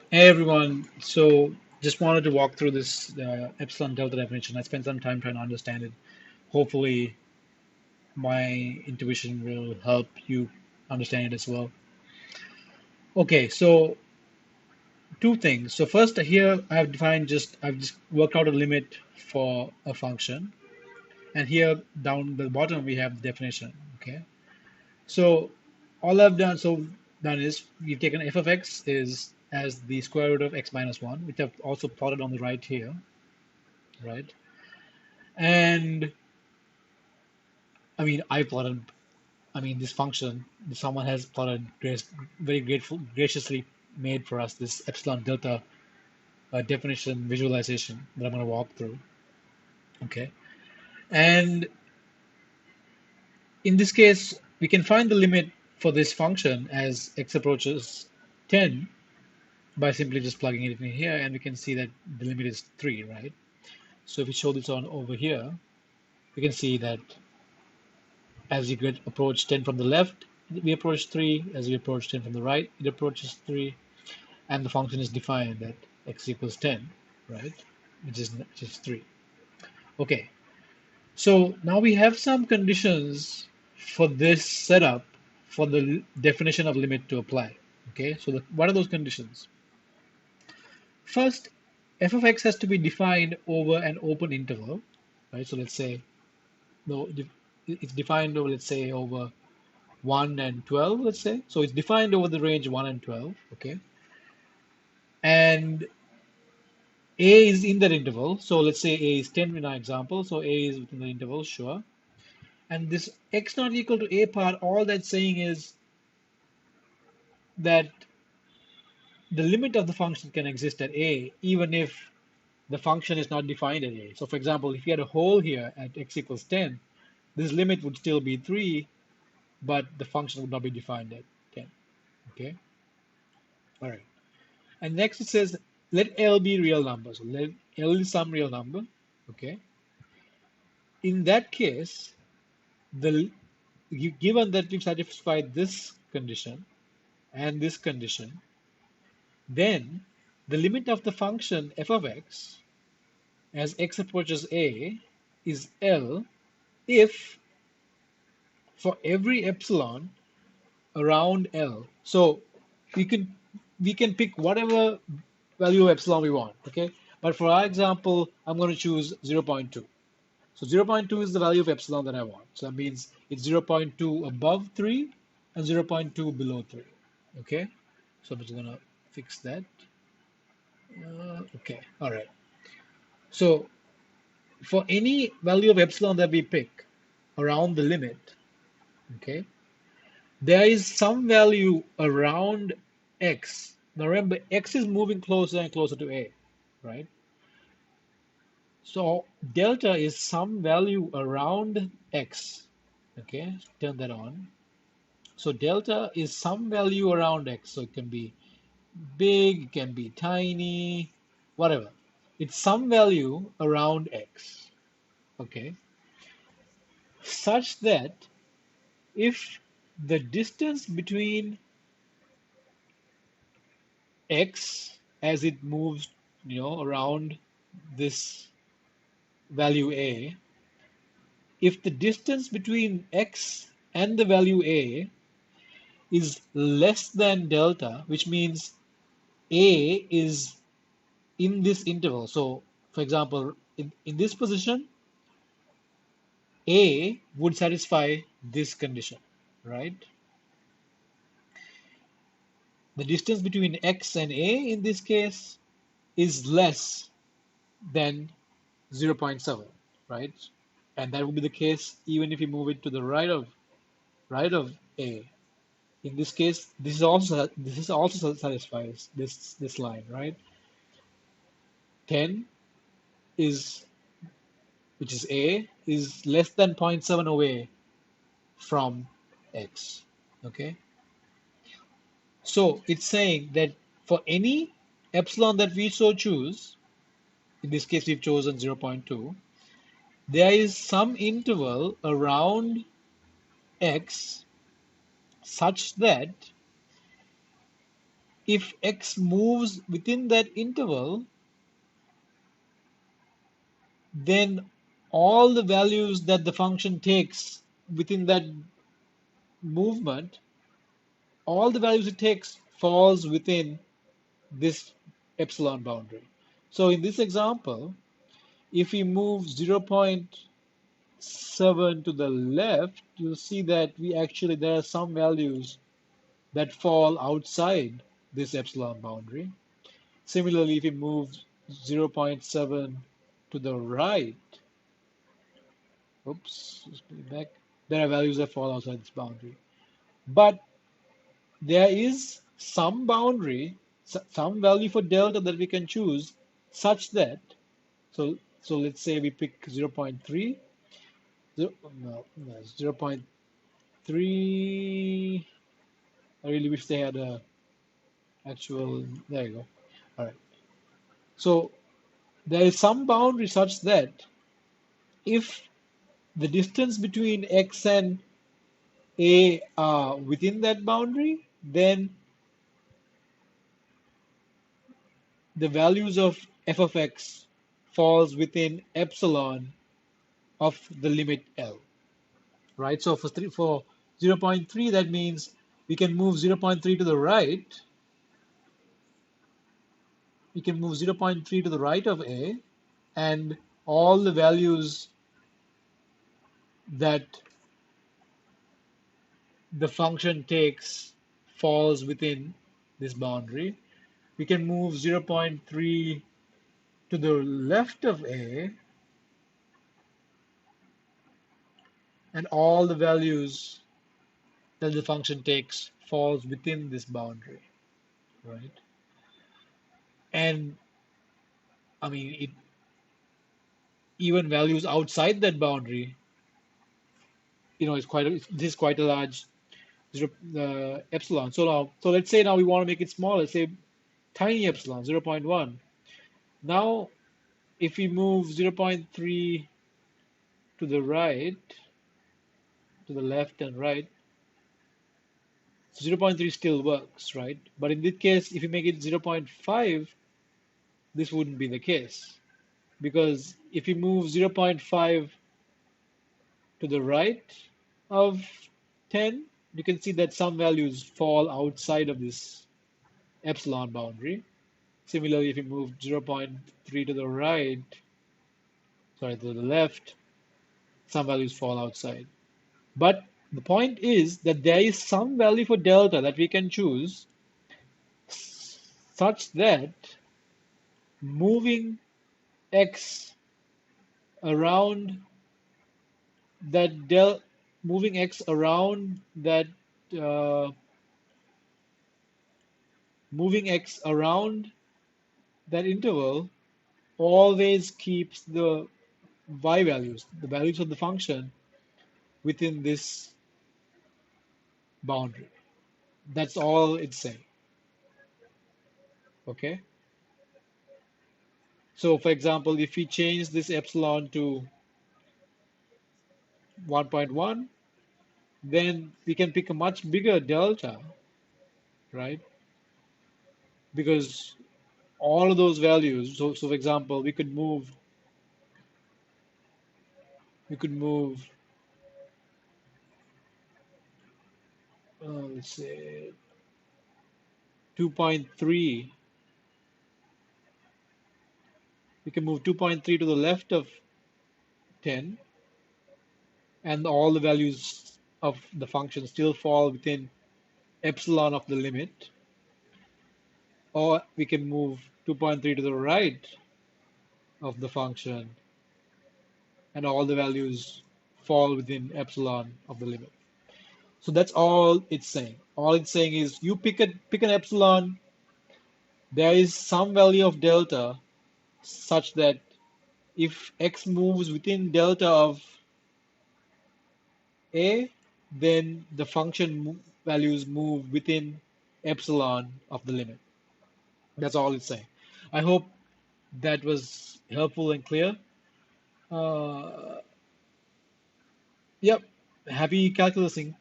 Hey everyone, so just wanted to walk through this epsilon delta definition. I spent some time trying to understand it. Hopefully, my intuition will help you understand it as well. Okay, so two things. So first, here I've just worked out a limit for a function, and here down the bottom we have the definition. Okay, so all I've done is we've taken f of x is as the square root of x minus one, which I've also plotted on the right here, right? And I plotted, this function, someone has plotted, very graciously made for us this epsilon delta definition visualization that I'm going to walk through. Okay. And in this case, we can find the limit for this function as x approaches 10 by simply just plugging it in here, and we can see that the limit is 3, right? So if we show this on over here, we can see that as you get approach 10 from the left, we approach 3. As we approach 10 from the right, it approaches 3. And the function is defined at x equals 10, right? Which is 3. Okay, so now we have some conditions for this setup for the definition of limit to apply. Okay, so what are those conditions? First, f of x has to be defined over an open interval, right? So let's say no, it's defined over, let's say, over 1 and 12, let's say. So it's defined over the range 1 and 12, okay? And A is in that interval. So let's say A is 10 in our example. So A is within the interval, sure. And this x not equal to A part, all that's saying is that the limit of the function can exist at A even if the function is not defined at A. So for example, if you had a hole here at x equals 10, this limit would still be 3, but the function would not be defined at 10. Okay? All right. And next it says let L be real number. So let L is some real number. Okay. In that case, the given that we've satisfied this condition and this condition, then the limit of the function f of x as x approaches a is L if for every epsilon around L. So we can we can pick whatever value of epsilon we want, okay? But for our example, I'm going to choose 0.2. So 0.2 is the value of epsilon that I want. So that means it's 0.2 above 3 and 0.2 below 3. Okay? So I'm just going to fix that. Okay, all right. So for any value of epsilon that we pick around the limit, okay, there is some value around x. Now remember, x is moving closer and closer to a, right? So delta is some value around x. Okay, turn that on. So delta is some value around x. So it can be big, it can be tiny, whatever. It's some value around x. Okay, such that if the distance between x as it moves, around this value a, if the distance between x and the value a is less than delta, which means a is in this interval. So, for example, in this position, a would satisfy this condition, right? The distance between x and a in this case is less than 0.7, right? And that would be the case even if you move it to the right of a. In this case, this is also satisfies this line, right? 10 is, which is a, is less than 0.7 away from x. Okay, so it's saying that for any epsilon that we so choose, in this case we've chosen 0.2, there is some interval around x such that if x moves within that interval, then all the values that the function takes within that movement, all the values it takes falls within this epsilon boundary. So in this example, if we move 0.7 to the left, you'll see that there are some values that fall outside this epsilon boundary. Similarly, if we move 0.7 to the right, oops, just put it back, there are values that fall outside this boundary. But there is some boundary, some value for delta that we can choose such that, so let's say we pick 0.3, no, 0.3, I really wish they had a actual, there you go. All right. So there is some boundary such that if the distance between x and a are within that boundary, then the values of f of x falls within epsilon of the limit L, right? So for 0.3, that means we can move 0.3 to the right. We can move 0.3 to the right of A, and all the values that the function takes falls within this boundary. We can move 0.3 to the left of A, and all the values that the function takes falls within this boundary, right? And I mean, even values outside that boundary, this is quite a large epsilon. So let's say now we want to make it smaller. Let's say tiny epsilon, 0.1. Now, if we move 0.3 to the right, to the left and right, 0.3 still works, right? But in this case, if you make it 0.5, this wouldn't be the case. Because if you move 0.5 to the right of 10, you can see that some values fall outside of this epsilon boundary. Similarly, if you move 0.3 to the right, sorry, to the left, some values fall outside. But the point is that there is some value for delta that we can choose such that moving x around that moving x around that uh, moving x around that interval always keeps the y values, the values of the function, within this boundary. That's all it's saying. Okay. So for example, if we change this epsilon to 1.1, then we can pick a much bigger delta, right? Because all of those values, so for example, we could move let's say 2.3, we can move 2.3 to the left of 10, and all the values of the function still fall within epsilon of the limit. Or we can move 2.3 to the right of the function, and all the values fall within epsilon of the limit. So that's all it's saying. All it's saying is you pick an epsilon, there is some value of delta such that if x moves within delta of a, then the function values move within epsilon of the limit. That's all it's saying. I hope that was helpful and clear. Yep. Happy calculusing.